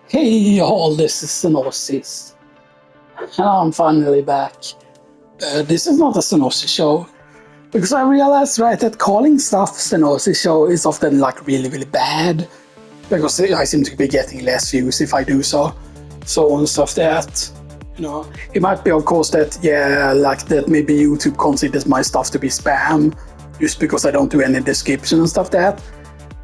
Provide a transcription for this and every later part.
Hey all, this is Synosis, and I'm finally back. This is not a Synosis show, because I realized, right, that calling stuff Synosis show is often like really bad, because I seem to be getting less views if I do so. So and stuff that, it might be of course that, yeah, like that maybe YouTube considers my stuff to be spam, just because I don't do any description and stuff that.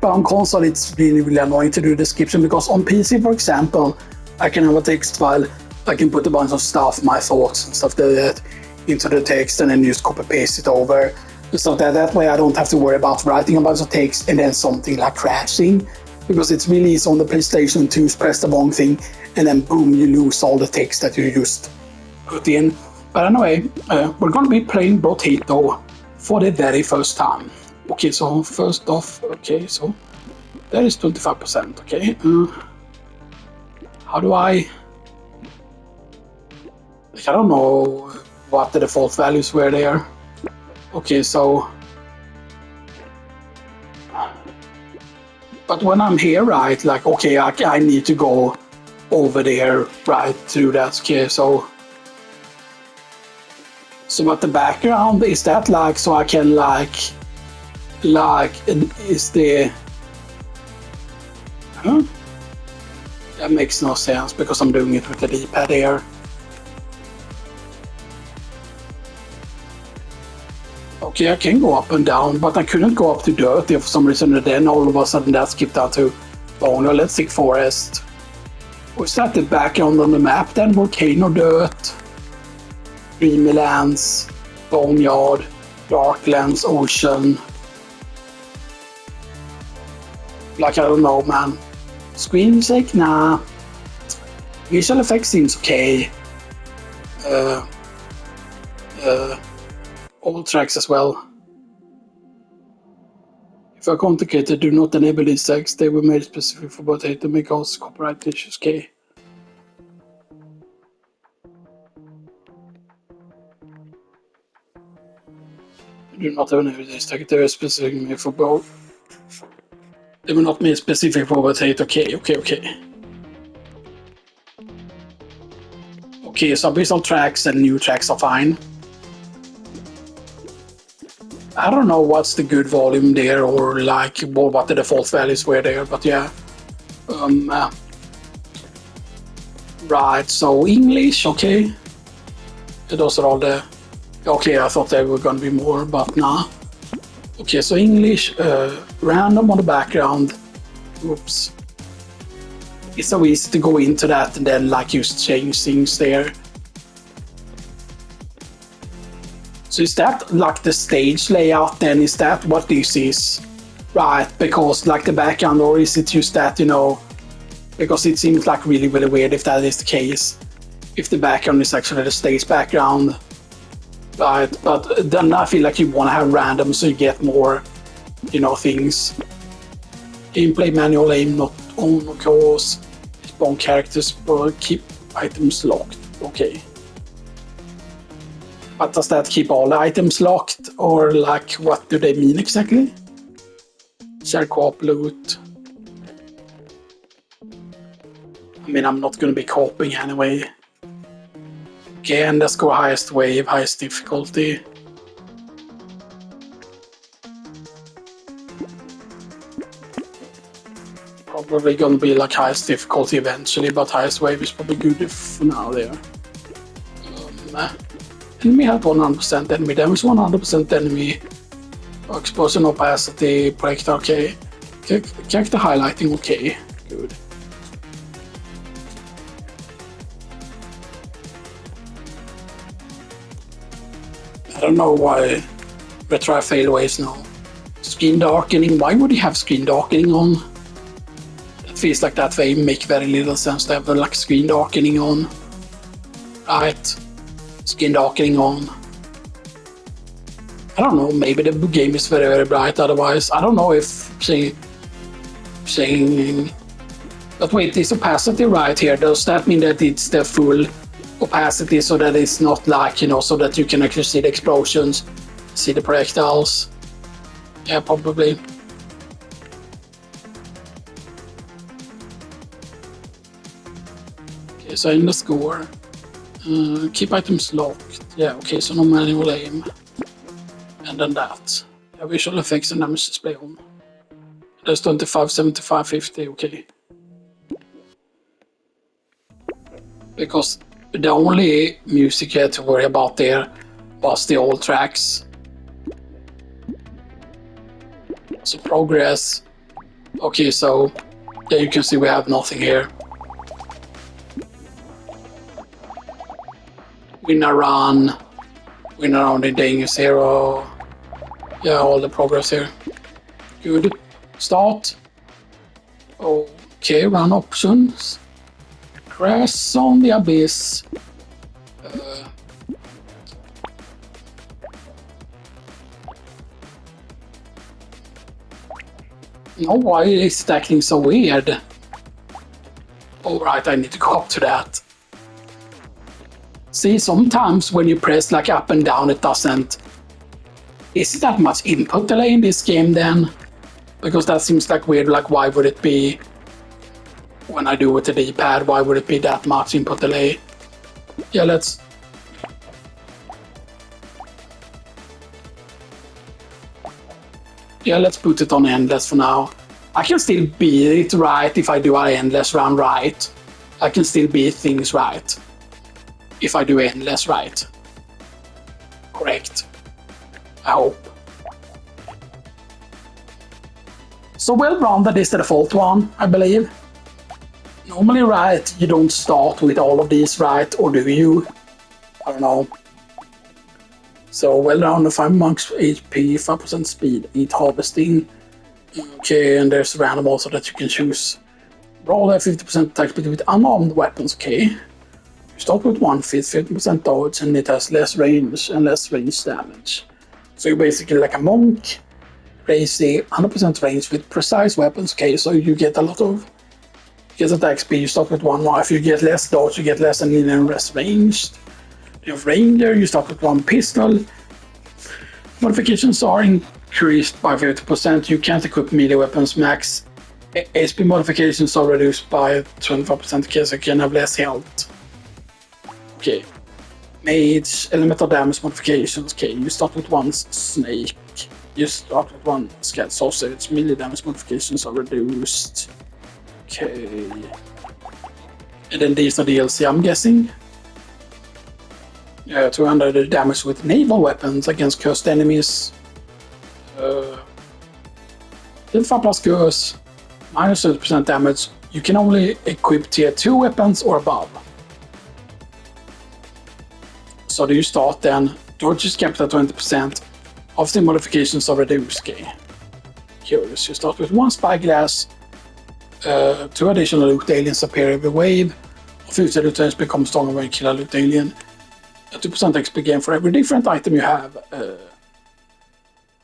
But on console, it's really annoying to do description because on PC, for example, I can have a text file. I can put a bunch of stuff, my thoughts and stuff like that, into the text and then just copy paste it over. So that way I don't have to worry about writing a bunch of text and then something like crashing. Because it's really easy on the PlayStation to press the wrong thing and then boom, you lose all the text that you just put in. But anyway, we're going to be playing Brotato for the very first time. Okay, so first off, okay, so that is 25%, okay. How do I don't know what the default values were there. Okay, so, but when I'm here, right, like, okay, I need to go over there, right, through that, okay, so what the background, is that like, so I can like, is the, huh? That makes no sense because I'm doing it with the D-pad here. Okay, I can go up and down, but I couldn't go up to dirt for some reason, and then all of a sudden that skipped out to bone. Let's take forest. Was that the background on the map then? Volcano dirt, dreamy lands, boneyard, darklands, ocean. Like, I don't know, man. Screen music? Nah. Visual effects seems okay. All tracks as well. If authenticated, do not enable these tags. They were made specific for Brotato to make us copyright issues. Okay. Do not enable these tags. They were specific made for both. They were not made specific for Brotato. Okay. Okay, so Abyssal tracks and new tracks are fine. I don't know what's the good volume there or like what the default values were there, but yeah. Right, so English, okay. Those are all the... Okay, I thought there were gonna be more, but nah. Okay, so English, random on the background. Oops. It's so easy to go into that and then like just change things there. So is that like the stage layout then? Is that what this is? Right, because like the background, or is it just that, because it seems like really weird if that is the case. If the background is actually the stage background. Right, but then I feel like you want to have random so you get more, things. Gameplay manual aim not on, of course. Spawn characters, but keep items locked. Okay. But does that keep all the items locked? Or like, what do they mean exactly? Share co-op loot. I mean, I'm not going to be co-oping anyway. Again, let's go highest wave, highest difficulty. Probably gonna be like highest difficulty eventually, but highest wave is probably good for now there. Enemy health 100%, enemy damage 100%, enemy explosion opacity, projectile okay. Character highlighting okay, good. I don't know why retry failways now. Screen darkening, why would you have screen darkening on? It feels like that way make very little sense to have like screen darkening on. Right, screen darkening on. I don't know, maybe the game is very bright otherwise. I don't know if saying but wait, this opacity right here, does that mean that it's the full opacity so that it's not like, so that you can actually see the explosions, see the projectiles? Yeah, probably. Okay, so in the score. Keep items locked. Yeah, okay, so no manual aim. And then that. Yeah, visual effects and damage display on. There's 25, 75, 50, okay. Because the only music you had to worry about there was the old tracks. So progress. Okay, so yeah, you can see we have nothing here. Win a run. Win around in danger zero. Yeah, all the progress here. Good. Start. Okay, run options. Crash on the Abyss. No, why is it acting so weird? Alright, I need to go up to that. See, sometimes when you press like up and down, it doesn't... Is that much input delay in this game then? Because that seems like weird, like why would it be... When I do with the D-pad, why would it be that much input delay? Yeah, let's... Yeah, let's put it on endless for now. I can still beat it right if I do an endless run right. I can still beat things right. If I do endless right. Correct. I hope. So well-rounded is the default one, I believe. Normally right, you don't start with all of these right, or do you? I don't know. So well-rounded, 5 max HP, 5% speed, 8 harvesting. Okay, and there's random also that you can choose. Brawler, 50% attack speed with unarmed weapons, okay. You start with 1/5, 50% dodge, and it has less range and less range damage. So you're basically like a monk, crazy, 100% range with precise weapons, okay, so you get a lot of... You get attack speed, you start with 1 more. If you get less dodge, you get less and less ranged. You have Ranger, you start with 1 pistol. Modifications are increased by 50%. You can't equip melee weapons max. HP modifications are reduced by 25% because you can have less health. Okay. Mage, elemental damage modifications. Okay, you start with 1 snake. You start with 1 scat sausage. Melee damage modifications are reduced. Okay. And then these are DLC, I'm guessing. 200 damage with naval weapons against cursed enemies. 5 plus curse, minus 30% damage. You can only equip tier 2 weapons or above. So do you start then? Dodge is capped at 20%. Of the modifications are reduced. Okay. Curious. You start with 1 spyglass. 2 additional loot aliens appear every wave. Future loot aliens become stronger when you kill a loot alien. 2% XP gain for every different item you have.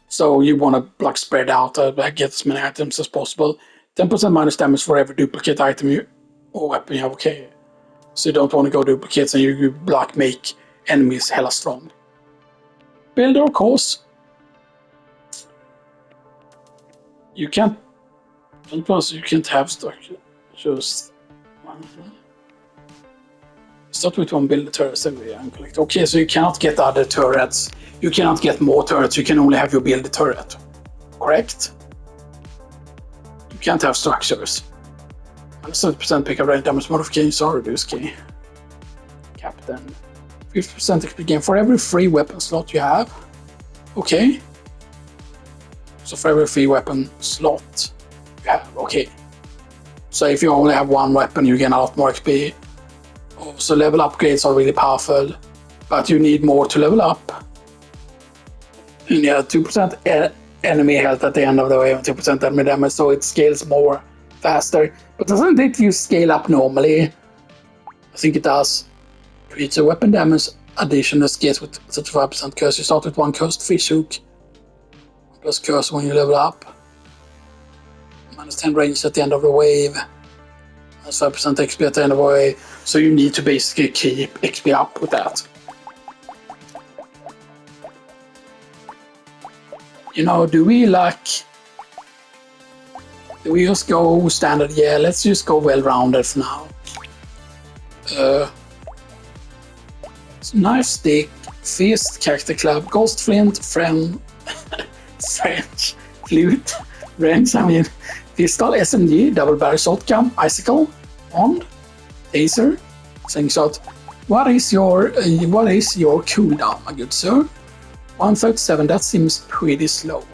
So you want to like spread out, get as many items as possible. 10% minus damage for every duplicate item you or weapon you have. Okay. So you don't want to go duplicates and you like make enemies hella strong. Build or cause. You can't. Plus you can't have structure. Just start with 1 build turrets every and collect. Okay, so you cannot get other turrets. You cannot get more turrets. You can only have your build turret. Correct? You can't have structures. And 70% pick up range damage modifications are reduced. Okay. Captain. 50% XP gain for every free weapon slot you have. Okay. So for every free weapon slot you have. Okay. So if you only have 1 weapon, you gain a lot more XP. So level upgrades are really powerful, but you need more to level up. And yeah, 2% enemy health at the end of the way and 2% enemy damage, so it scales more faster. But doesn't it you scale up normally? I think it does. Creature weapon damage additional scales with 35% curse. You start with 1 cursed fish hook, plus curse when you level up. Minus 10 range at the end of the wave. 5% XP at the end of the way, so you need to basically keep XP up with that. You know, do we just go standard? Yeah, let's just go well-rounded for now. Uh, Knife Stick, Fist, Character Club, Ghost Flint, French, Flute, Wrench, Pistol, SMG, Double Barrel Shotgun, Icicle, Wand, Taser, Slingshot. What is your cooldown, my good sir? 137, that seems pretty slow.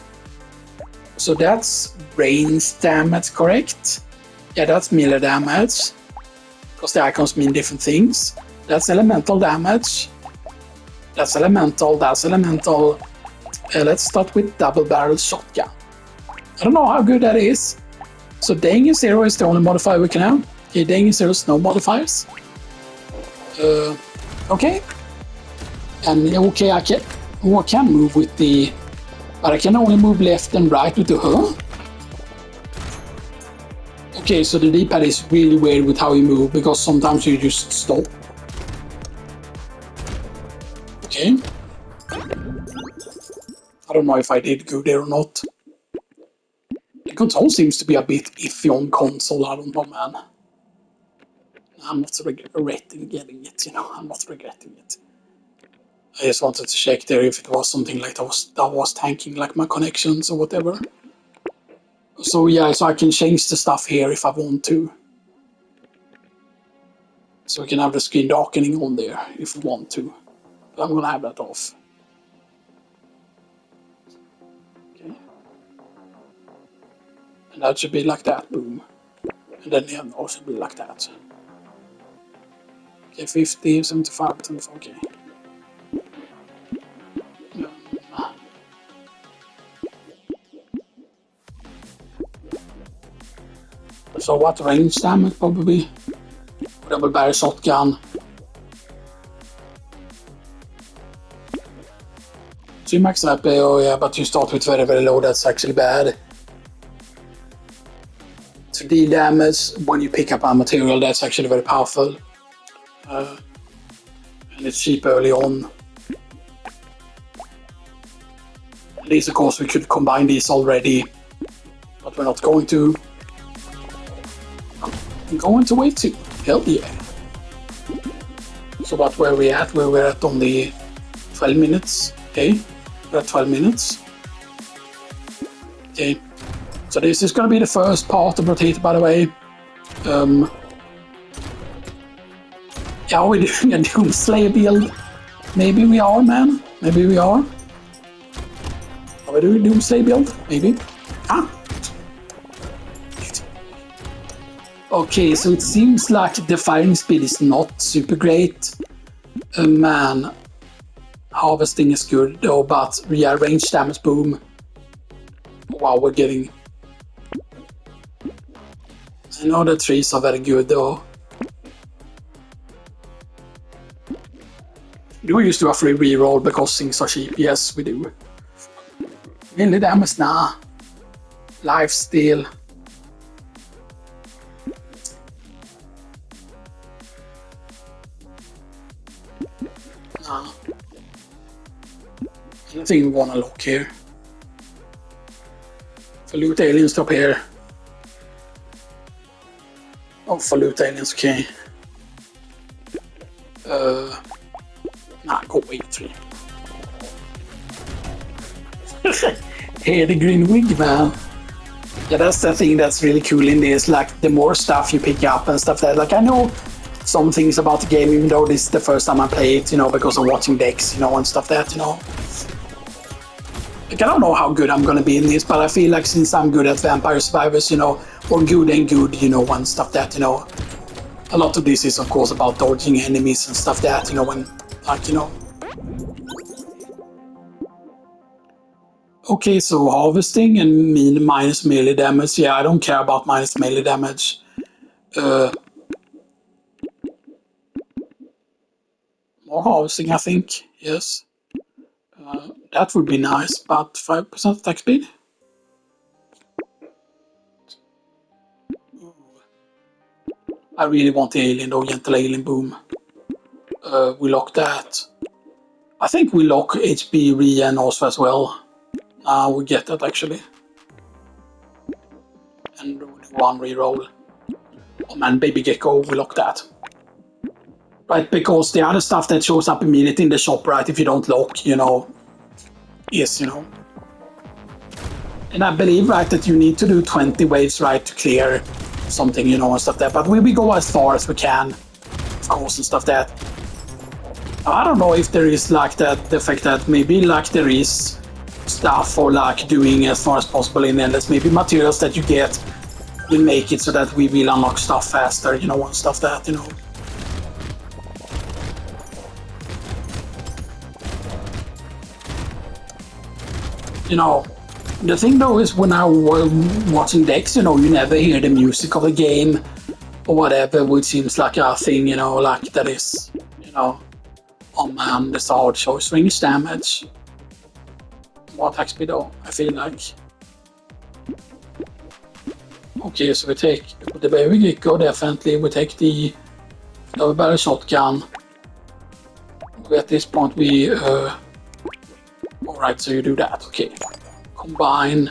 So that's range damage, correct? Yeah, that's melee damage, because the icons mean different things. That's elemental damage. That's elemental. Let's start with double barrel shotgun. I don't know how good that is. So Danger 0 is the only modifier we can have. Okay, Danger 0 is no modifiers. Okay. And okay, I can move with the... But I can only move left and right with the Okay, so the D-pad is really weird with how you move, because sometimes you just stop. Okay. I don't know if I did good there or not. The control seems to be a bit iffy on console, I don't know, man. I'm not regretting getting it, I'm not regretting it. I just wanted to check there if it was something like that was tanking like my connections or whatever. So yeah, so I can change the stuff here if I want to. So we can have the screen darkening on there if we want to. But I'm gonna have that off. Okay. And that should be like that, boom. And then the other should be like that. Okay, 50, 75, 25, okay. So what range damage probably? Double barrel shotgun. So you max up, oh yeah, but you start with very, very low, that's actually bad. 3D damage when you pick up a material, that's actually very powerful. And it's cheap early on. At least, of course, we could combine these already, but we're not going to. I'm going to wait too. Hell yeah. So what were we at? We were at only 12 minutes. Okay, we're at 12 minutes. Okay, so this is going to be the first part of Brotato, by the way. Yeah, are we doing a Doomslayer build? Maybe we are, man. Maybe we are. Are we doing a Doomslayer build? Maybe. Ah. Okay, so it seems like the firing speed is not super great. Man, harvesting is good though, but yeah, range damage, boom. Wow, we're getting... I know the trees are very good though. Do we used to do a free reroll because things are cheap? Yes, we do. Melee damage, nah. Lifesteal. Nah. Anything we wanna look here. For loot aliens up here. Oh, for loot aliens, okay. Nah, go away, 3. Hey, the green wig, man. Yeah, that's the thing that's really cool in this. Like, the more stuff you pick up and stuff like I know some things about the game, even though this is the first time I play it, because I'm watching decks, and stuff like that, Like, I don't know how good I'm gonna be in this, but I feel like since I'm good at Vampire Survivors, or good and good, and stuff that, a lot of this is, of course, about dodging enemies and stuff that, when, like, Okay, so harvesting and minus melee damage. Yeah, I don't care about minus melee damage. More harvesting, I think. Yes. That would be nice, but 5% attack speed? I really want the alien though, gentle alien, boom. We lock that. I think we lock HP, re, and also as well. We get that actually. And do one reroll. Oh man, baby gecko, we lock that. Right, because the other stuff that shows up immediately in the shop, right, if you don't lock, you know, is, you know. And I believe, right, that you need to do 20 waves, right, to clear something, you know, and stuff like that. But we go as far as we can, of course, and stuff like that. I don't know if there is like that, the fact that maybe like there is stuff for like doing as far as possible in endless. Maybe materials that you get will make it so that we will unlock stuff faster, you know, and stuff that, you know. You know, the thing though is when I was watching decks, you know, you never hear the music of the game or whatever, which seems like a thing, you know, like that is, you know, oh man, this hard choice. Range damage. What attack speed though, I feel like. Okay, so we take the baby gecko definitely, we take the double barrel shotgun. At this point we alright, so you do that, okay. Combine.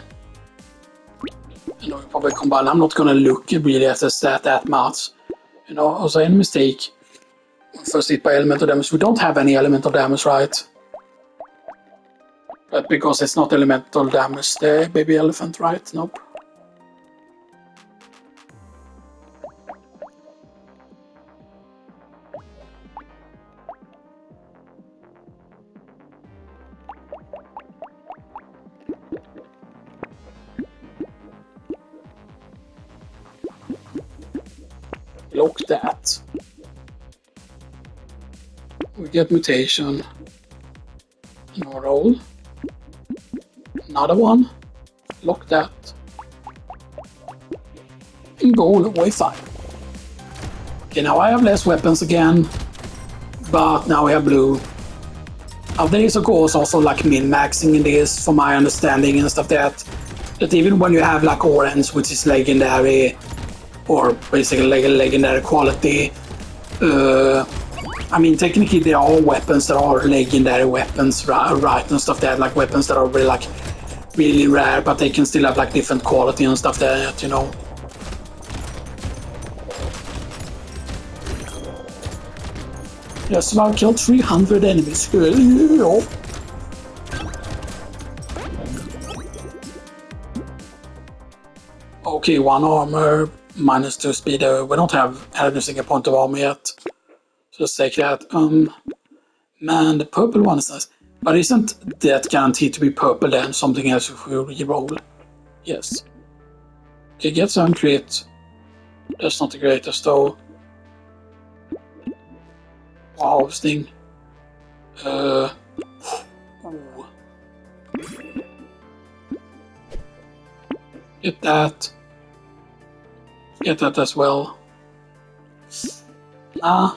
You know, probably combine. I'm not gonna look really at the stat that much. You know, also any mistake. First hit by elemental damage. We don't have any elemental damage, right? But because it's not elemental damage, the baby elephant, right? Nope. Lock that. We get mutation. No roll. Another one. Lock that. And goal away 5. Okay, now I have less weapons again. But now we have blue. Now there is of course also like min-maxing in this, from my understanding and stuff that even when you have like orange, which is legendary, or basically like a legendary quality, I mean technically there are weapons that are legendary weapons, right, and stuff that like weapons that are really like really rare, but they can still have like different quality and stuff that, you know. Yes, about killed 300 enemies. Okay, 1 armor, -2 speed. We don't have any single point of armor yet. So let's take that. Man, the purple one is nice. But isn't that guaranteed to be purple then? Something else if we reroll? Yes. Okay, get some crit. That's not the greatest though. Harvesting. Get that. Get that as well. Nah.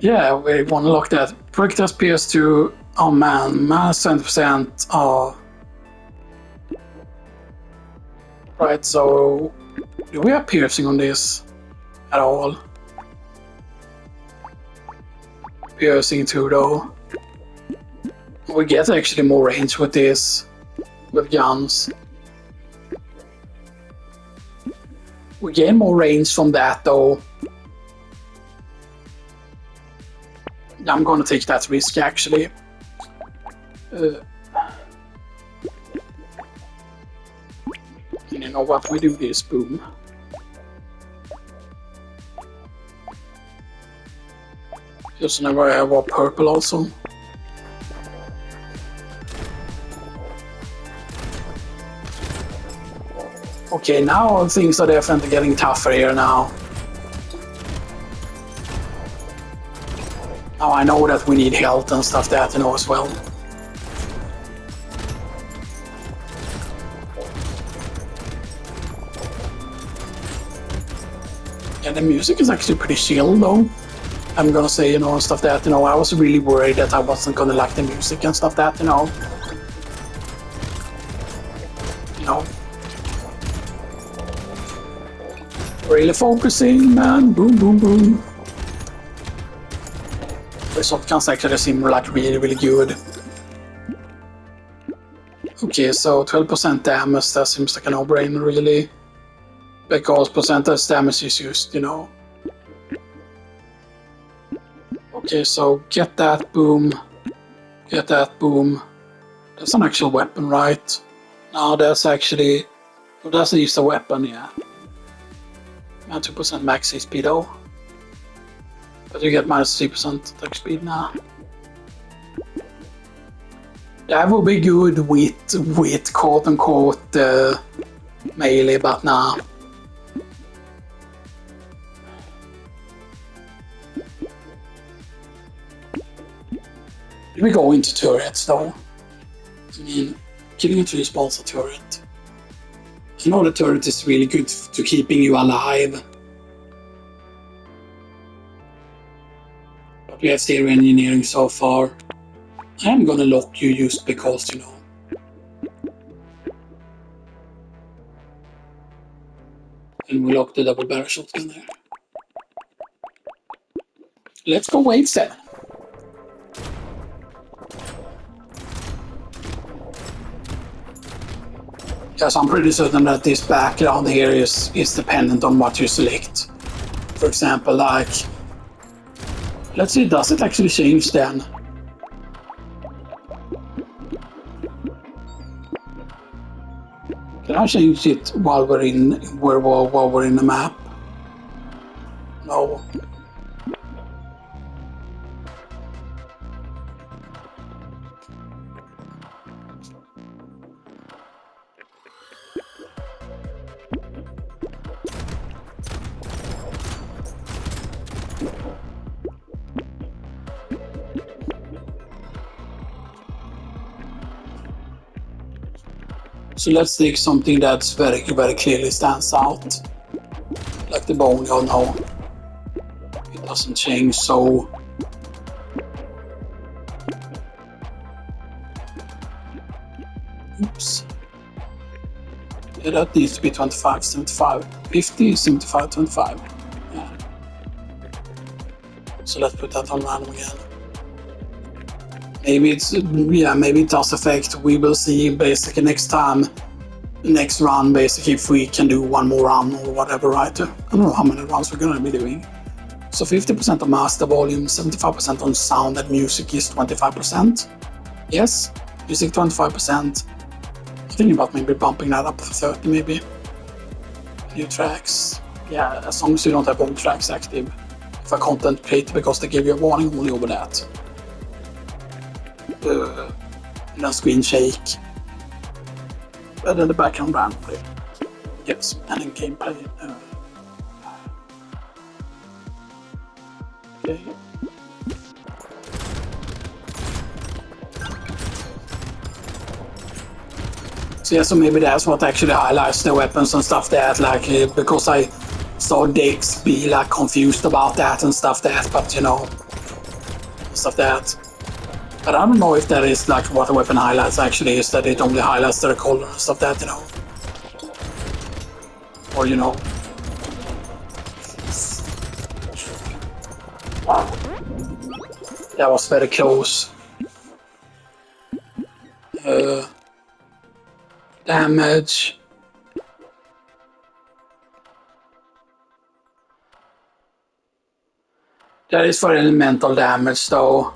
Yeah, we want to lock that. Projectile pierce to, oh man, minus 20%. Oh. Right, so do we have piercing on this at all? Piercing too though. We get actually more range with this, with guns. We gain more range from that though. I'm gonna take that risk actually. And you know what, we do this, boom. Just never have purple also. Okay, now things are definitely getting tougher here now. Now I know that we need health and stuff that, you know, as well. Yeah, the music is actually pretty chill though. I'm gonna say, you know, and stuff that, you know, I was really worried that I wasn't gonna like the music and stuff that, you know. You know. Really focusing, man. Boom, boom, boom. The shotguns actually seem like really, really good. Okay, so 12% damage, that seems like a no-brainer really. Because percentage damage is used, you know. Okay, so get that boom. Get that boom. That's an actual weapon, right? No, that's actually... Oh, that's just a weapon, yeah. And 2% max HP though. But you get minus 3% attack speed now. That would be good with quote-unquote melee, but nah. We go into turrets though. I mean, killing a tree spawns a turret. I know the turret is really good to keeping you alive. But we have zero engineering so far. I am gonna lock you just because, you know. And we lock the double barrel shotgun there. Let's go wave 7. Yes, I'm pretty certain that this background here is dependent on what you select. For example, like... Let's see, does it actually change then? Can I change it while we're in the map? No. So let's take something that's very clearly stands out. Like the bone, oh no. It doesn't change, so... Oops. Yeah, that needs to be 25, 75, 50, 75, 25. Yeah. So let's put that on random again. Maybe it's, yeah, maybe it does affect. We will see basically next run, basically, if we can do one more run or whatever, right? I don't know how many runs we're gonna be doing. So 50% on master volume, 75% on sound and music is 25%. Yes, music 25%. Thinking about maybe bumping that up to 30 maybe. New tracks. Yeah, as long as you don't have old tracks active. If a content creator, because they give you a warning only over that. And then screen shake. And then the background randomly. Yes, and then gameplay. Okay. So yeah, so maybe that's what actually highlights the weapons and stuff that, like, because I saw Dix be like confused about that and stuff that, but you know, stuff that. But I don't know if that is like what a weapon highlights actually is, that it only highlights the color and stuff that, you know. Or, you know. That was very close. Damage. That is for elemental damage though.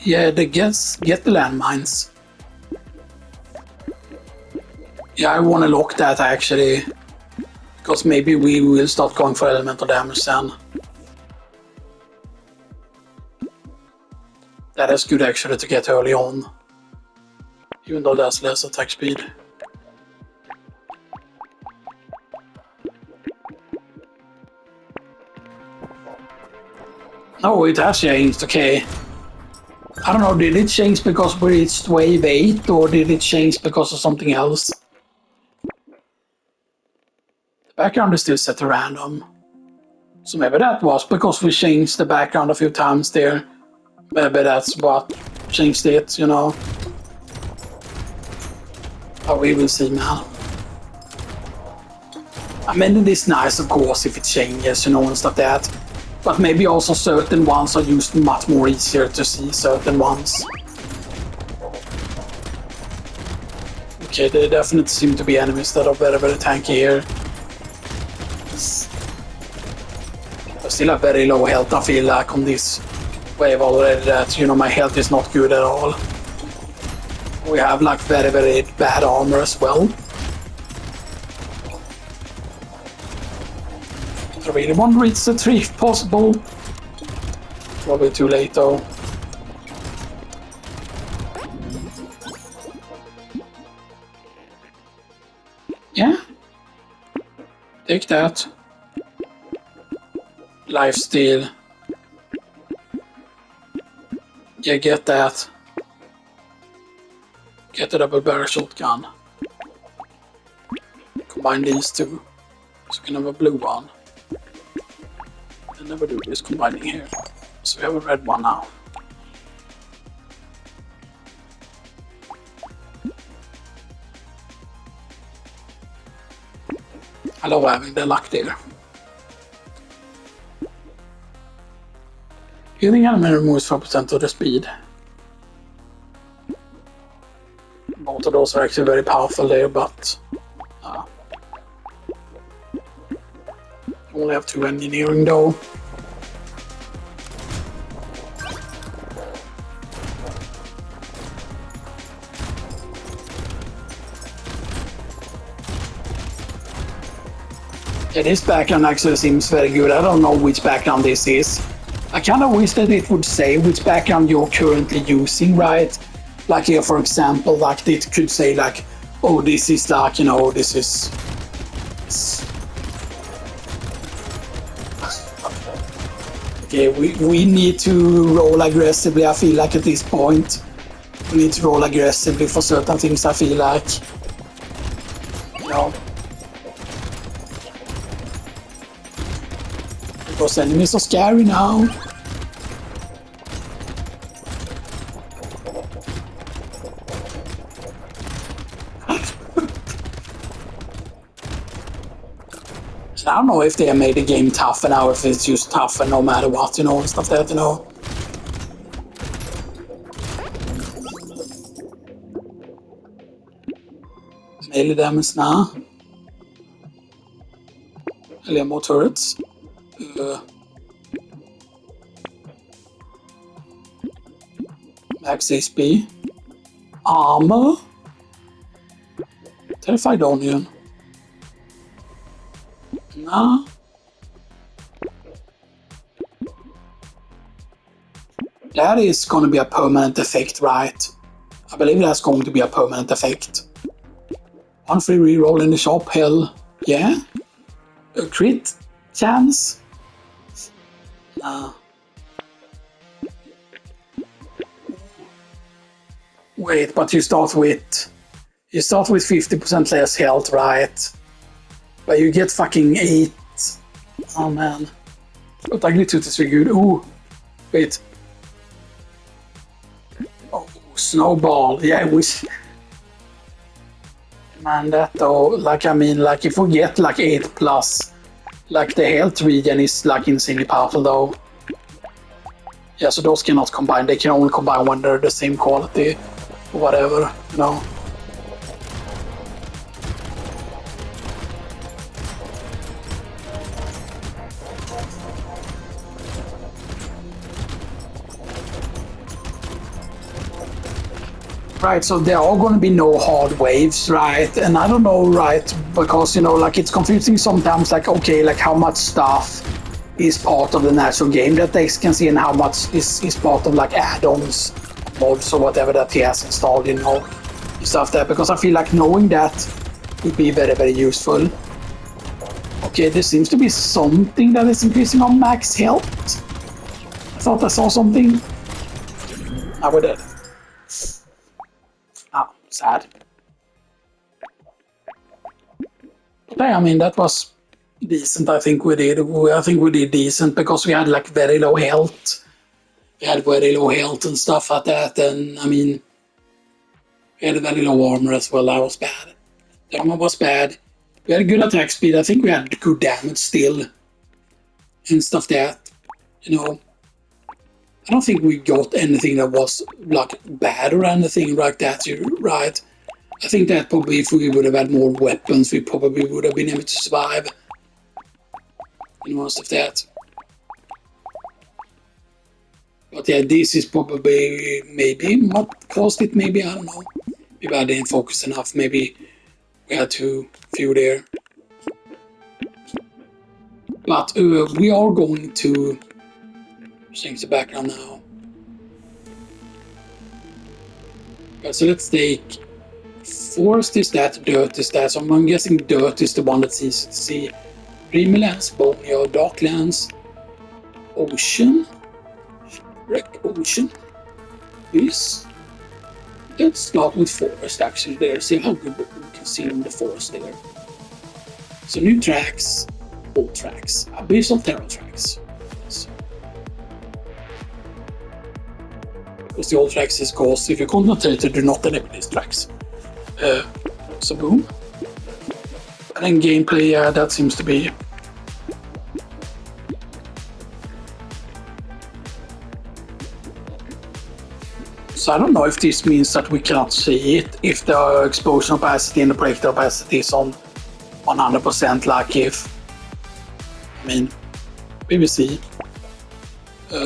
Yeah, get the landmines. Yeah, I want to lock that actually, because maybe we will start going for elemental damage then. That is good actually to get early on, even though that's less attack speed. No, it has changed, okay. I don't know, did it change because we reached wave 8 or did it change because of something else? The background is still set to random. So maybe that was because we changed the background a few times there. Maybe that's what changed it, you know. But we will see, man. I mean, it is nice, of course, if it changes, you know, and stuff like that. But maybe also certain ones are used much more easier to see certain ones. Okay, there definitely seem to be enemies that are very, very tanky here. I still have very low health, I feel like, on this wave already, that, you know, my health is not good at all. We have, like, very, very bad armor as well. I really want to reach the tree if possible. Probably too late, though. Yeah. Take that. Lifesteal. Yeah, get that. Get the double barrel shotgun. Combine these two. So we can have a blue one. I never do this combining here. So we have a red one now. I love having the luck there. Healing enemy removes 5% of the speed. Both of those are actually very powerful there, but only have 2 engineering though. Yeah, this background actually seems very good. I don't know which background this is. I kind of wish that it would say which background you're currently using, right? Like here, for example, like it could say like, oh, this is like, you know, this is... Okay, we need to roll aggressively, I feel like, at this point. We need to roll aggressively for certain things, I feel like. You know. Because enemies are scary now. I don't know if they have made the game tougher now, if it's just tougher no matter what, you know, and stuff like that, you know. Melee damage now. Eller more turrets. Max HP. Armor. Terrified Onion. Nah. That is going to be a permanent effect, right? I believe that's going to be a permanent effect. 1 free reroll in the shop, hell yeah. A crit chance? Nah. Wait, but you start with 50% less health, right? But you get fucking 8. Oh man. But ugly tooth is really good. Ooh. Wait. Oh, snowball. Yeah, I wish. Man, that though, like, I mean, like, if we get like 8+, like, the health regen is like insanely powerful though. Yeah, so those cannot combine. They can only combine when they're the same quality or whatever, you know. Right, so there are going to be no hard waves, right? And I don't know, right, because, you know, like, it's confusing sometimes, like, okay, like, how much stuff is part of the natural game that they can see and how much is part of, like, add-ons, mods, or whatever that he has installed, you know, stuff there, because I feel like knowing that would be very, very useful. Okay, there seems to be something that is increasing on max health. I thought I saw something. Now we're dead. Ah, sad. But I mean, that was decent. I think we did decent because we had like very low health. we had very low health and stuff like that, and I mean, we had very low armor as well. That was bad. The armor was bad. We had good attack speed. I think we had good damage still and stuff that, you know. I don't think we got anything that was like bad or anything like that, right? I think that probably if we would have had more weapons, we probably would have been able to survive. And most of that. But yeah, this is probably maybe what caused it, maybe, I don't know. Maybe I didn't focus enough, maybe we had too few there. But we are going to change the background now. Okay, so let's take forest is that, dirt is that. So I'm guessing dirt is the one that's easy to see. Dreamlands, Boneyard, Darklands, Ocean, Wreck Ocean. This. Let's start with forest actually there. See how good we can see in the forest there. So new tracks, old tracks, Abyssal Terror tracks. Because the old tracks is caused if you concentrate to do not enable these tracks. So boom. And then gameplay, yeah, that seems to be. So I don't know if this means that we cannot see it if the explosion opacity and the projector opacity is on 100%, like if, I mean, BBC.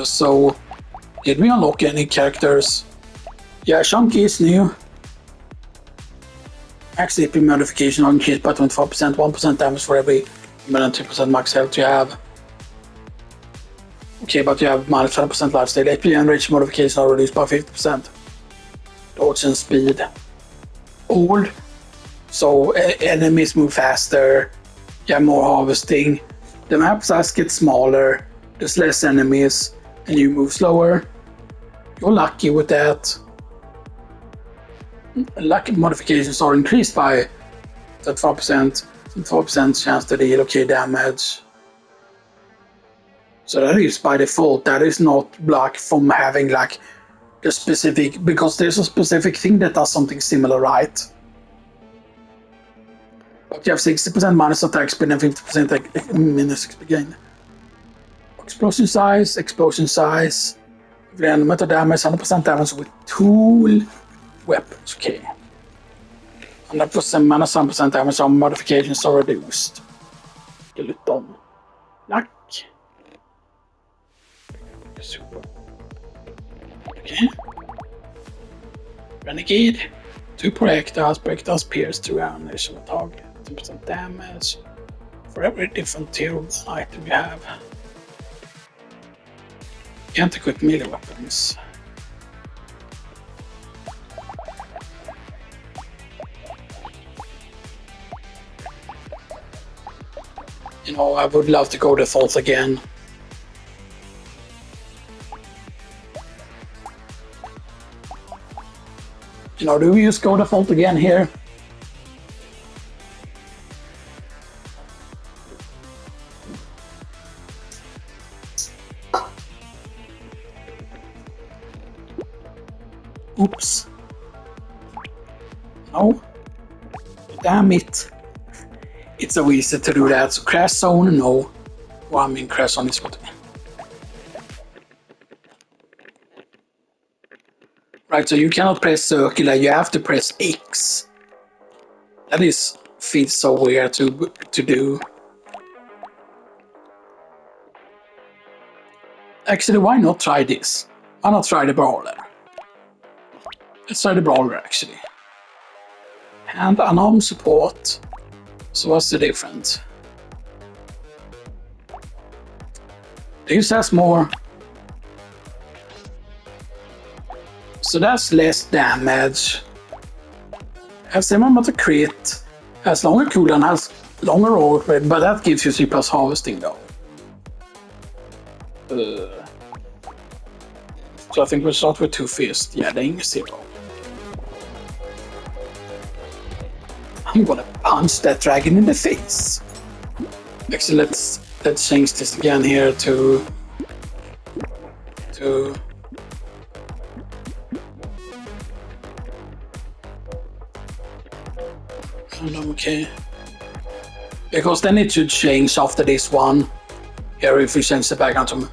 So, did we unlock any characters? Yeah, Chunky is new. Max AP modification on increased by 24%, 1% damage for every more than 2% max health you have. Okay, but you have minus 20% lifesteal. AP and rage modification are reduced by 50%. Dodge and speed. Old. So enemies move faster. You have more harvesting. The map size gets smaller. There's less enemies. And you move slower. You're lucky with that. Lucky modifications are increased by that 4%. 4% chance to deal okay damage. So that is by default. That is not like from having like the specific, because there's a specific thing that does something similar, right? But you have 60% minus attack speed and 50% minus XP gain. Explosion size. Then metal damage, 100% damage with tool weapons. Okay. 100% minus 100% damage on modifications are reduced. Skeleton. Luck. Super. Okay. Renegade. 2 projectiles. Projectiles pierce through ammunition target. 10% damage for every different tier of item you have. Can't equip melee weapons. You know, I would love to go default again. You know, do we just go default again here? Oops. No. Damn it. It's so easy to do that. So crash zone, no. Well, I mean crash zone is what. Right, so you cannot press circular, you have to press X. That is feels so weird to do. Actually, why not try this? Why not try the brawler? Let's try the brawler actually. And unarmed support. So what's the difference? This has more. So that's less damage. Has same amount of crit. Has longer cooldown, has longer roll rate, but that gives you 3+ harvesting though. So I think we'll start with 2 fists. Yeah, dang 0. I'm gonna punch that dragon in the face. Actually, let's change this again here to Random, okay. Because then it should change after this one. Here, if we change the background to...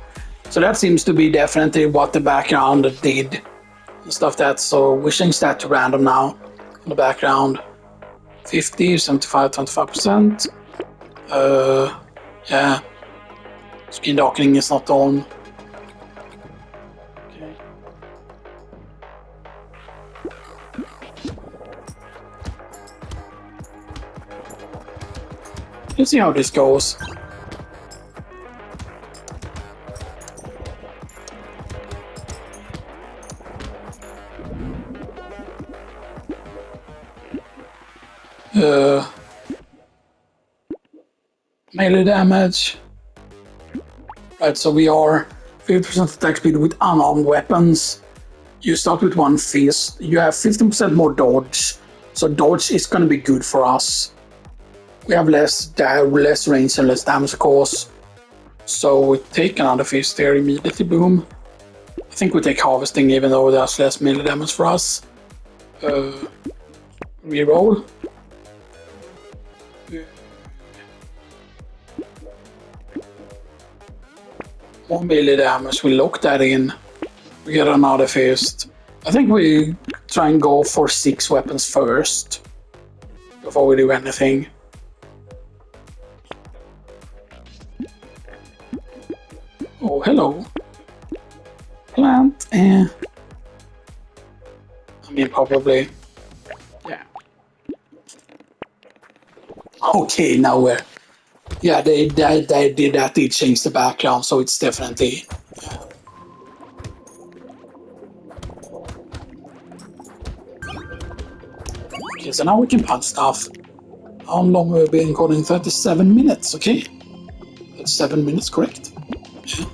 So that seems to be definitely what the background did. And stuff that, so we change that to random now. On the background. 50, 75, 25%. Yeah. Screen docking is not on. Okay. Let's see how this goes. Melee damage. Right, so we are 50% attack speed with unarmed weapons. You start with one fist. You have 15% more dodge. So dodge is going to be good for us. We have less range and less damage, of course. So we take another fist there immediately, boom. I think we take harvesting even though there's less melee damage for us. Reroll. More melee damage, we lock that in. We get another fist. I think we try and go for 6 weapons first. Before we do anything. Oh, hello. Plant. I mean, probably. Yeah. Okay, now we're... Yeah, they did that. They changed the background, so it's definitely... Yeah. Okay, so now we can punch stuff. How long have we been recording? 37 minutes, okay? That's 7 minutes, correct? Yeah.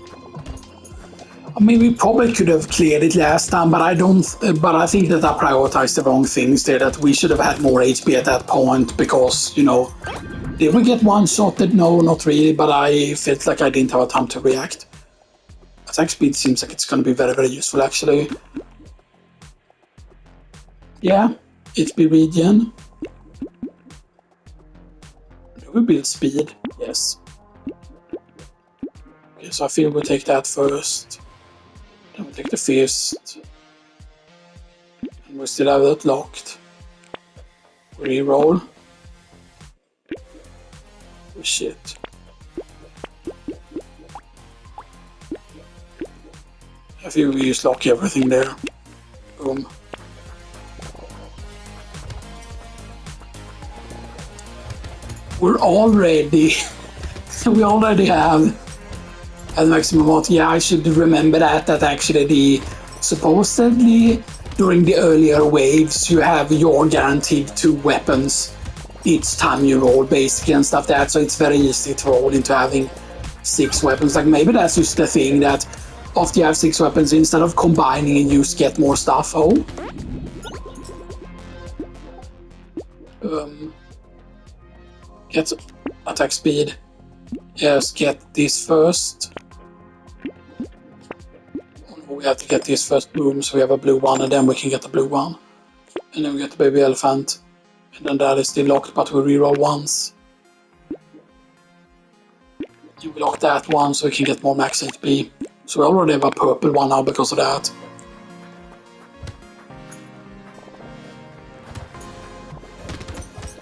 I mean, we probably could have cleared it last time, but I don't. But I think that I prioritized the wrong things there. That we should have had more HP at that point because, you know, did we get one-shotted? No, not really. But I felt like I didn't have time to react. Attack speed seems like it's going to be very, very useful, actually. Yeah, HP regen. Do we build speed? Yes. Okay, so I feel we'll take that first. Then we take the fist. And we still have that locked. Reroll. Oh shit. I feel we just lock everything there. Boom. We're already... we already have a maximum amount. Yeah, I should remember that actually the... Supposedly, during the earlier waves, you're guaranteed 2 weapons each time you roll, basically, and stuff that, so it's very easy to roll into having 6 weapons. Like, maybe that's just the thing that after you have 6 weapons, instead of combining, you just get more stuff. Oh. Get attack speed. Yes, get this first. We have to get this first, boom, so we have a blue one, and then we can get the blue one. And then we get the baby elephant. And then that is still locked, but we reroll once. And we lock that one so we can get more max HP. So we already have a purple one now because of that.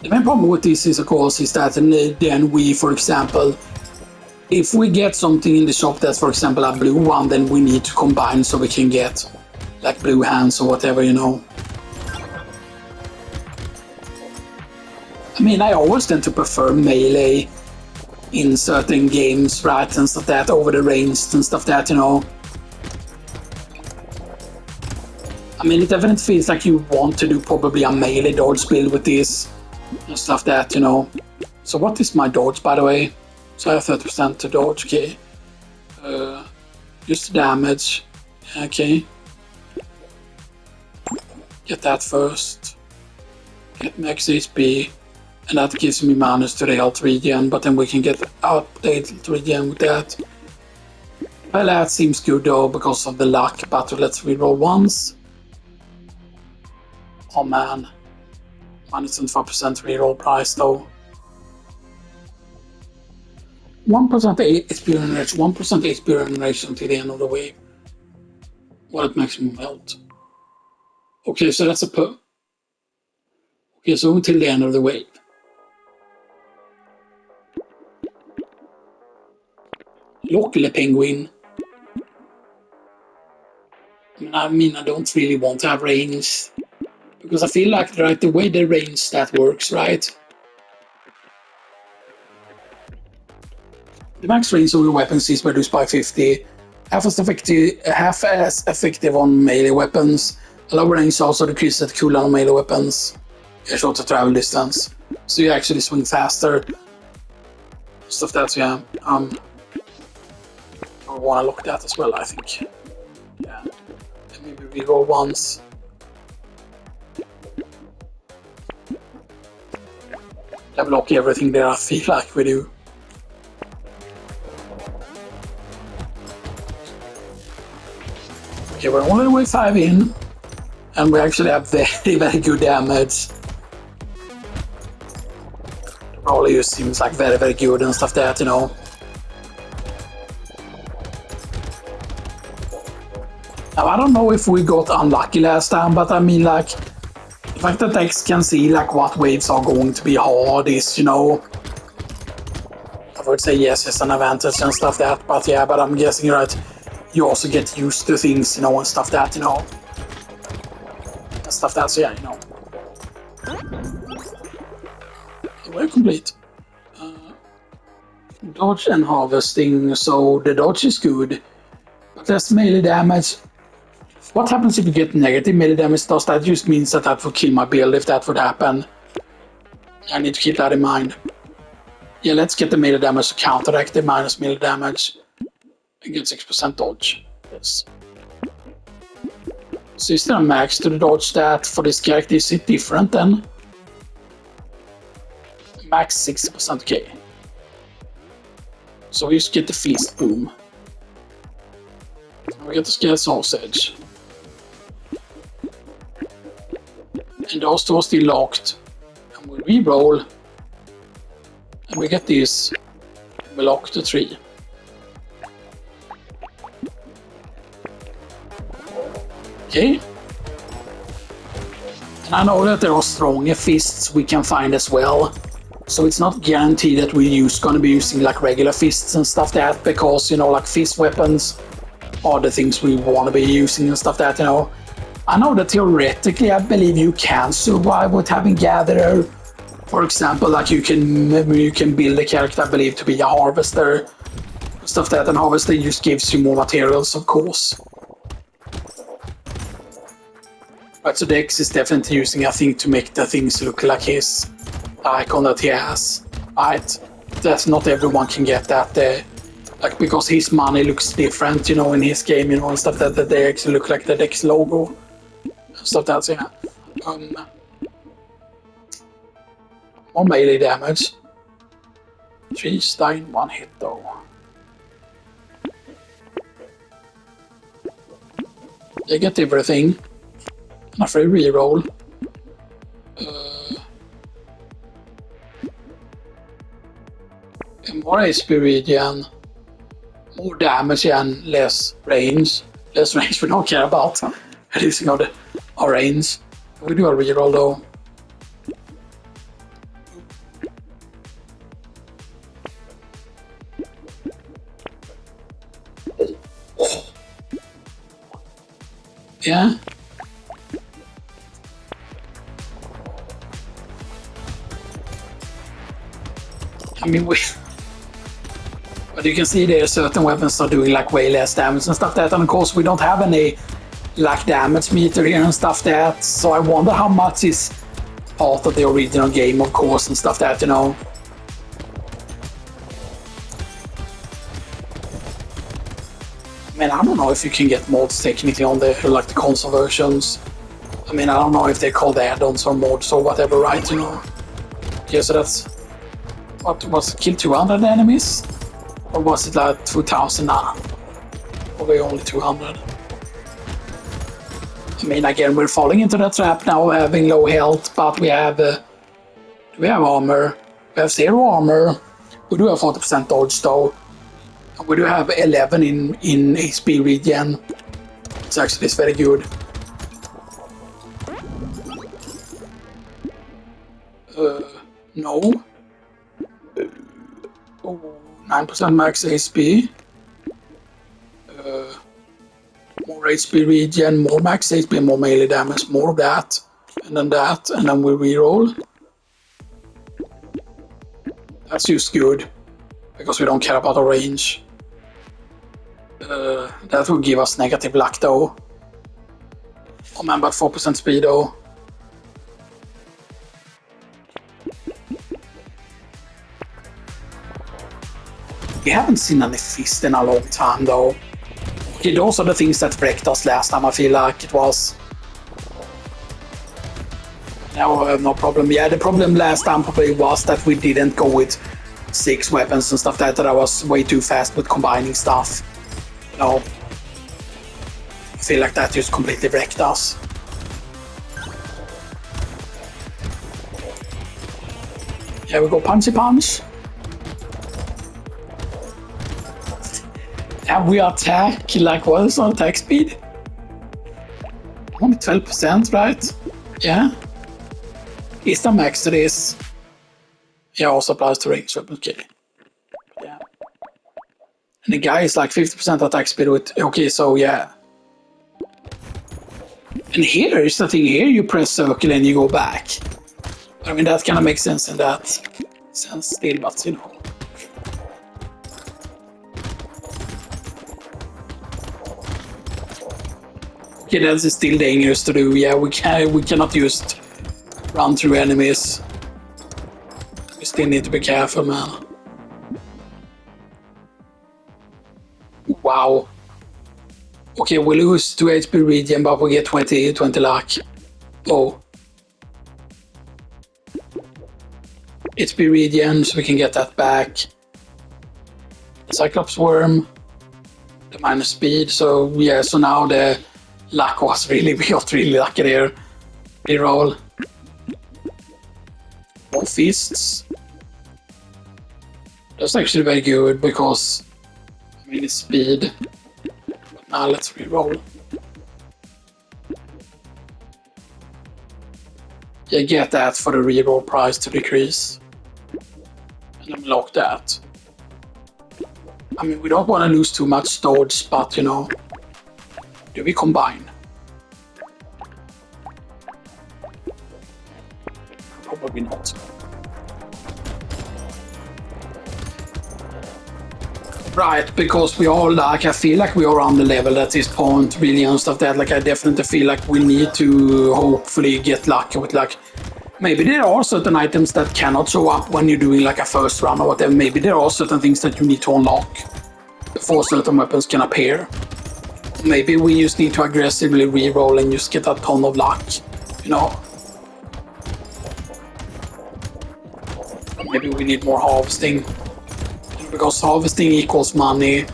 The main problem with this is, of course, is that then we, for example, if we get something in the shop that's, for example, a blue one, then we need to combine so we can get, like, blue hands or whatever, you know. I mean, I always tend to prefer melee in certain games, right, and stuff that, over the ranged and stuff that, you know. I mean, it definitely feels like you want to do probably a melee dodge build with this and stuff that, you know. So what is my dodge, by the way? So I have 30% to dodge, okay. Just damage, okay. Get that first. Get max HP. And that gives me minus to the health regen, but then we can get updated regen with that. Well, that seems good though, because of the luck, but let's reroll once. Oh man. -25% reroll price though. 1% HP regeneration, 1% HP regeneration until the end of the wave. What at maximum health? Okay, so that's a per. Okay, so until the end of the wave. Local penguin. I mean, I don't really want to have range. Because I feel like, right, the way the range stat works, right? The max range of your weapons is reduced by 50. Half as effective on melee weapons. A lower range also decreases the cooldown on melee weapons. A shorter travel distance. So you actually swing faster. Stuff that, yeah. I want to look at that as well, I think. Yeah. Maybe we go once. Level up everything there, I feel like we do. Okay, we're only way 5 in. And we actually have very, very good damage. The roller use seems like very, very good and stuff that, you know. Now, I don't know if we got unlucky last time, but I mean, like, the fact that X can see, like, what waves are going to be hard is, you know, I would say yes, it's an advantage and stuff that, but yeah, but I'm guessing, right, you also get used to things, you know, and stuff that, you know. And stuff that, so yeah, you know. We're complete. Dodge and harvesting, so the dodge is good, but less melee damage. What happens if you get negative melee damage? Does that just means that that would kill my build if that would happen? I need to keep that in mind. Yeah, let's get the melee damage to counteract the minus melee damage. And get 6% dodge. Yes. So is there a max to the dodge stat for this character? Is it different then? Max 60%, okay. So we just get the fist boom. We get the scale sausage. And those two are still locked. And we re-roll. And we get this. We lock the 3. Okay. And I know that there are stronger fists we can find as well. So it's not guaranteed that we're gonna be using like regular fists and stuff that, because, you know, like fist weapons are the things we want to be using and stuff that, you know. I know that theoretically, I believe you can survive with having Gatherer. For example, like you can build a character, I believe, to be a harvester. Stuff that, and harvester just gives you more materials, of course. Right, so Dex is definitely using, I think, to make the things look like his icon that he has. Right, that's not everyone can get that. Like, because his money looks different, you know, in his game, you know, and stuff that they actually look like the Dex logo. Stuff that's, yeah. More melee damage. 3 stun, 1 hit though. They get everything. And a free reroll. More HP regen. More damage and less range. Less range we don't care about. Reducing our range. We do a reroll though. Yeah. I mean, but you can see there certain weapons are doing like way less damage and stuff that, and of course we don't have any like damage meter here and stuff that, so I wonder how much is part of the original game, of course, and stuff that, you know. I mean, I don't know if you can get mods technically on the like the console versions. I mean, I don't know if they're called add-ons or mods or whatever, right, you know. Okay, so that's what was it, kill 200 enemies? Or was it like 2000 now? Or we only 200? I mean, again, we're falling into that trap now, having low health, but we have armor. We have 0 armor. We do have 40% dodge though. And we do have 11 in HP regen. It's actually very good. No. 9% max HP. More HP regen, more max HP, more melee damage, more of that, and then we reroll. That's just good, because we don't care about the range. That will give us negative luck though. Oh man, but 4% speed though. We haven't seen any fist in a long time though. Okay, those are the things that wrecked us last time, I feel like it was. Now I have no problem. Yeah, the problem last time probably was that we didn't go with 6 weapons and stuff like that. I was way too fast with combining stuff. You know, I feel like that just completely wrecked us. Yeah, we go punchy punch. And we attack, like what is our attack speed? Only 12%, right? Yeah. Is the max to this? Yeah, also applies to range weapons, okay. Yeah. And the guy is like 50% attack speed with, okay, so yeah. And here is the thing, here you press circle and you go back. I mean, that kind of makes sense in that sense still, but you know. Okay, that's still dangerous to do. Yeah, we cannot just run through enemies. We still need to be careful, man. Wow. Okay, we lose 2 HP regen, but we get 20 luck. Oh. HP regen, so we can get that back. Cyclops worm. The minus speed, so yeah, so now the luck was really, we got really lucky there. Reroll. More fists. That's actually very good because, I mean, it's speed. But now let's reroll. Yeah, get that for the reroll price to decrease. And unlock that. I mean, we don't want to lose too much dodge, but you know, do we combine? Probably not. Right, because we all like, I feel like we are on the level at this point, really, and stuff that, like, I definitely feel like we need to hopefully get lucky with, like, maybe there are certain items that cannot show up when you're doing like a first run or whatever. Maybe there are certain things that you need to unlock before certain weapons can appear. Maybe we just need to aggressively reroll and just get a ton of luck, you know? Maybe we need more harvesting. Because harvesting equals money,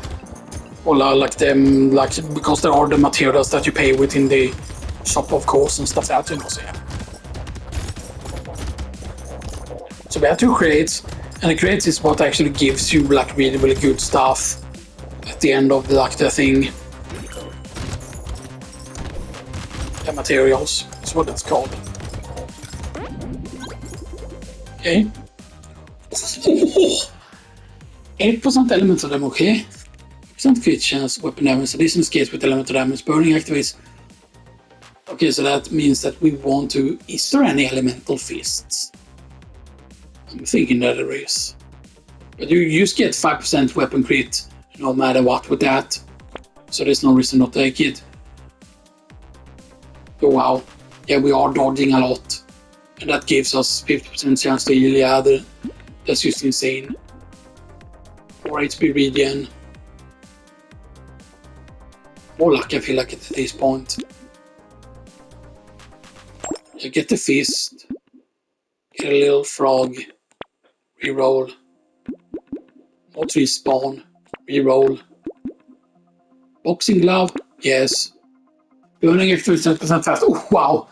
or like them, like because there are the materials that you pay within the shop, of course, and stuff like that, you know. So, yeah. So we have 2 crates, and the crates is what actually gives you like really, really good stuff at the end of like the thing. The materials is what it's called. Okay. 8% elements of them, okay? Percent crit chance, weapon damage, additional scales with elemental damage, burning activates. Okay, so that means that we want to. Is there any elemental fists? I'm thinking that there is. But you just get 5% weapon crit no matter what with that. So there's no reason not to take it. Oh wow. Yeah, we are dodging a lot. And that gives us 50% chance to heal the other. That's just insane. 4 HP regen. More luck, I feel like at this point. You get the fist. Get a little frog. Reroll. More 3 spawn. Reroll. Boxing glove. Yes. Burning it 50% fast. Oh, wow.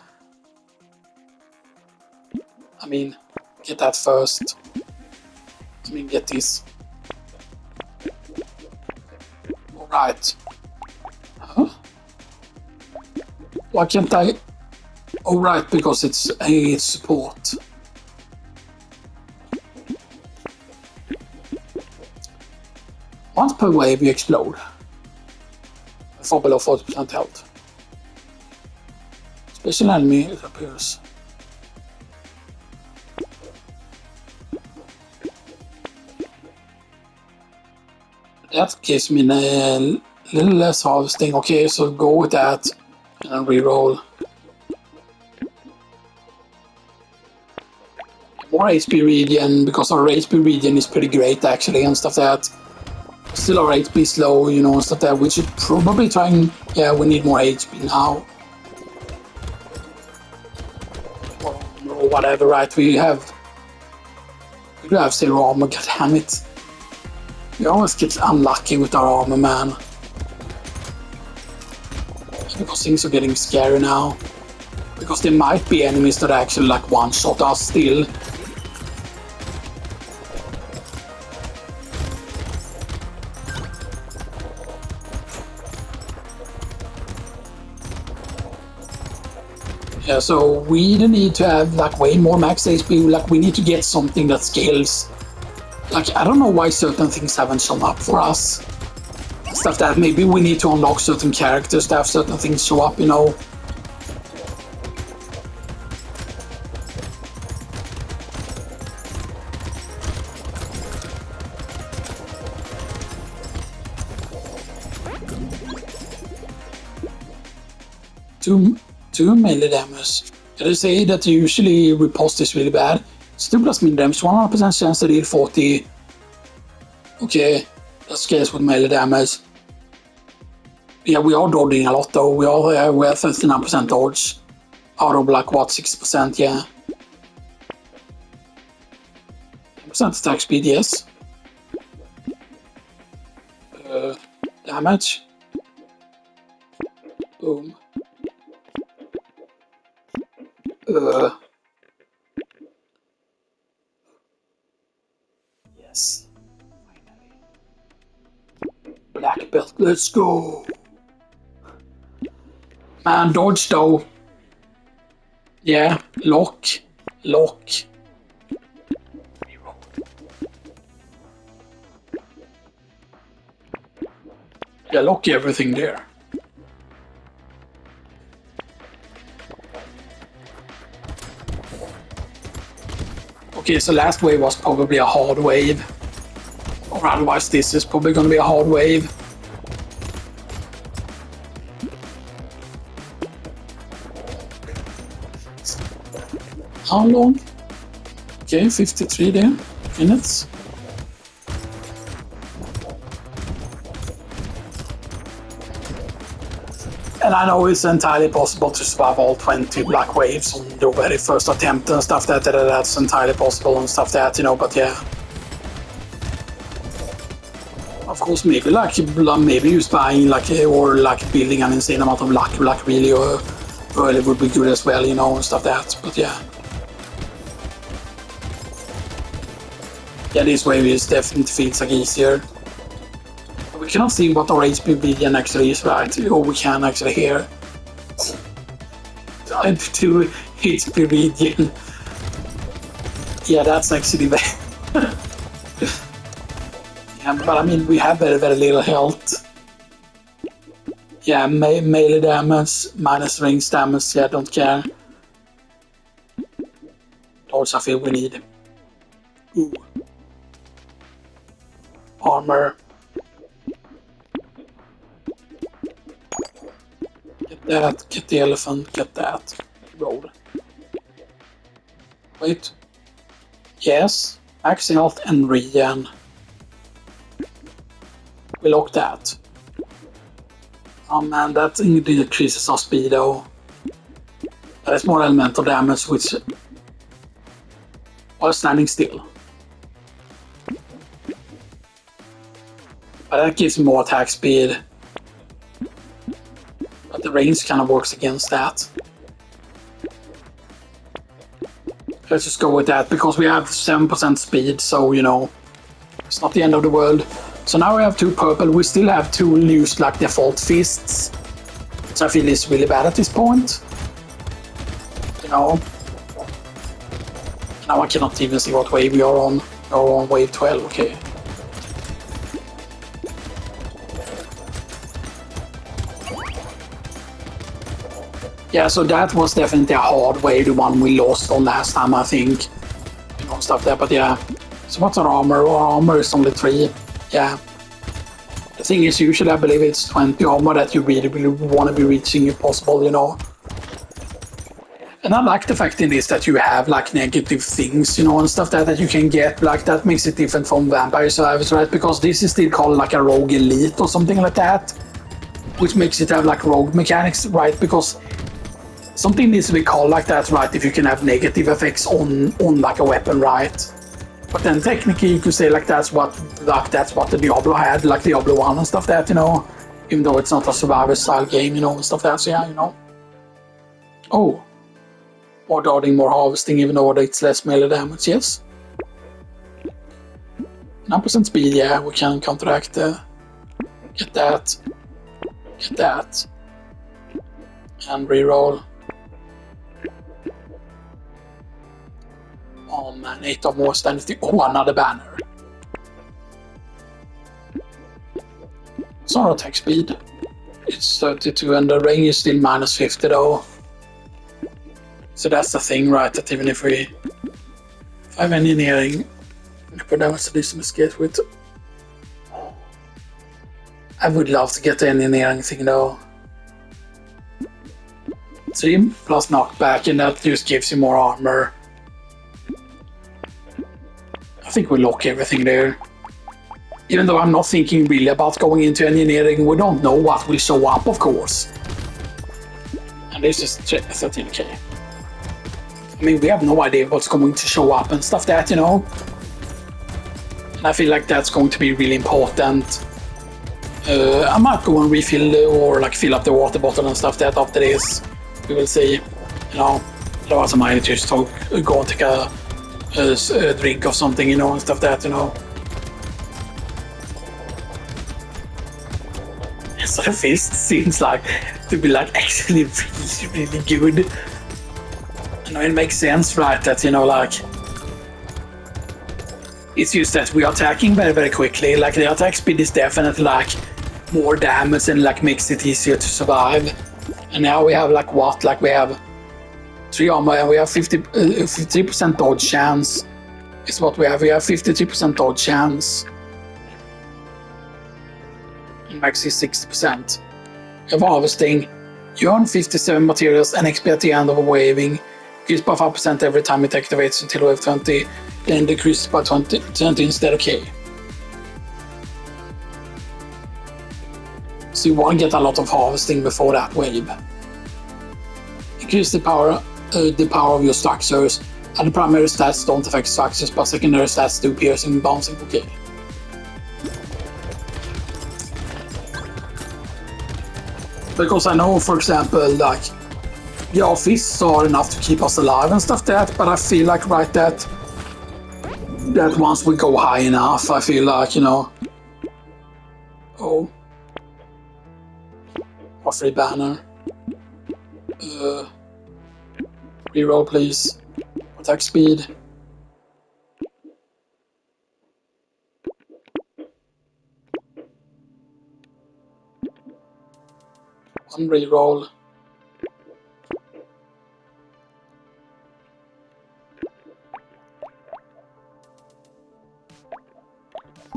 I mean, get that first. I mean, get this. Alright. Huh? Why can't I? Alright, because it's a support. Once per wave you explode. Fall below 40% health. Special enemy appears. That gives me a little less harvesting. Okay, so go with that and then reroll. More HP regen, because our HP regen is pretty great actually and stuff like that. Still our HP is low, you know, and stuff like that. We should probably try and, yeah, we need more HP now. Or whatever, right? We do have 0 armor, god damn it. We always get unlucky with our armor, man. Because things are getting scary now. Because there might be enemies that actually like one-shot us still. Yeah, so we need to have like way more max HP, like we need to get something that scales. Like, I don't know why certain things haven't shown up for us. Stuff that maybe we need to unlock certain characters to have certain things show up, you know. Two melee damage. They say that usually riposte is really bad. Still plus melee damage, 100% chance to deal 40. Okay, that scares with melee damage. Yeah, we are dodging a lot though. We are 39% dodge. Out of like what, 6%, yeah. 10% attack speed, yes. Damage. Boom. Yes. Finally. Black belt, let's go. Man, dodge though. Yeah, lock. Yeah, lock everything there. Okay, so last wave was probably a hard wave. Or otherwise this is probably gonna be a hard wave. How long? Okay, 53 there, minutes. And I know it's entirely possible to survive all 20 black waves on your very first attempt and stuff that's entirely possible and stuff that, you know, but yeah. Of course, maybe just buying or building an insane amount of luck really early would be good as well, you know, and stuff that, but yeah. Yeah, this wave is definitely feels like easier. We cannot see what our HP regen actually is, right? Or we can actually hear. 2 HP regen. Yeah, that's actually bad. Yeah, but I mean, we have very, very little health. Yeah, melee damage, minus rings damage, yeah, don't care. Those I feel we need. Ooh. Armor. Get that, get the elephant, get that. Roll. Wait. Yes, max health and regen. We lock that. Oh man, that decreases our speed though. That is more elemental damage, which while standing still. But that gives more attack speed. But the range kind of works against that. Let's just go with that because we have 7% speed, so you know, it's not the end of the world. So now we have 2 purple. We still have 2 used like default fists, which I feel is really bad at this point. You know. Now I cannot even see what wave we are on. We're on wave 12, okay. Yeah, so that was definitely a hard wave, the one we lost on last time, I think. You know, stuff there, but yeah. So what's our armor? Our armor is only 3. Yeah. The thing is, usually I believe it's 20 armor that you really, really want to be reaching if possible, you know. And I like the fact in this that you have like negative things, you know, and stuff that you can get. Like that makes it different from Vampire Survivors, right? Because this is still called like a rogue elite or something like that, which makes it have like rogue mechanics, right? Because something needs to be called like that, right? If you can have negative effects on like a weapon, right? But then technically you could say like that's what the Diablo had, like Diablo 1 and stuff that, you know, even though it's not a survivor style game, you know, and stuff that. So yeah, you know. Oh. More dodging, more harvesting, even though it's less melee damage, yes. 9% speed, yeah, we can counteract get that. Get that. And reroll. Oh man, 8 or more stands. Oh, another banner. It's not attack speed. It's 32 and the range is still minus 50 though. So that's the thing, right? That even if we have engineering, we put damage to this escape with. I would love to get the engineering thing though. 3 plus knockback, and that just gives you more armor. I think we lock everything there. Even though I'm not thinking really about going into engineering, we don't know what will show up, of course. And this is 13k. I mean, we have no idea what's going to show up and stuff that, you know. And I feel like that's going to be really important. I might go and refill or like fill up the water bottle and stuff that after this. We will see, you know. Otherwise I might just go and take a drink of something, you know, and stuff that, you know. So the fist seems like to be like actually really, really good. I know it makes sense, right? That, you know, like it's just that we are attacking very, very quickly. Like the attack speed is definitely like more damage and like makes it easier to survive. And now we have like what? Like we have 3 armor and we have 53% dodge chance. Is what we have. We have 53% dodge chance. And max is 60%. We have harvesting. You earn 57 materials and XP at the end of a waving. Increase by 5% every time it activates until wave 20. Then decreases by 20 instead. Okay. So you want to get a lot of harvesting before that wave. Increase the power of your structures. And the primary stats don't affect structures, but secondary stats do piercing and bouncing. Okay. Because I know, for example, like, yeah, fists are enough to keep us alive and stuff that, but I feel like, right, that once we go high enough, I feel like, you know. Oh. A free banner. Reroll, please. Attack speed. One reroll.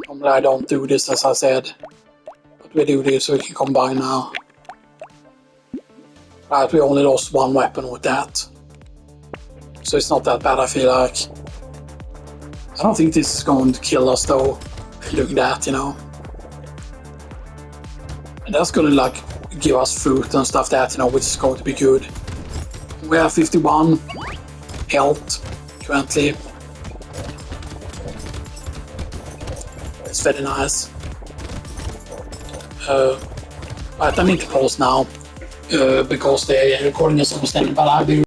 Normally I don't do this, as I said, but we do this so we can combine now. Right, we only lost 1 weapon with that. So it's not that bad, I feel like. I don't think this is going to kill us though, doing that, you know. And that's gonna like give us fruit and stuff that, you know, which is going to be good. We have 51 health currently. It's very nice. Right, I need to pause now. because the recording is almost ended, but I'll be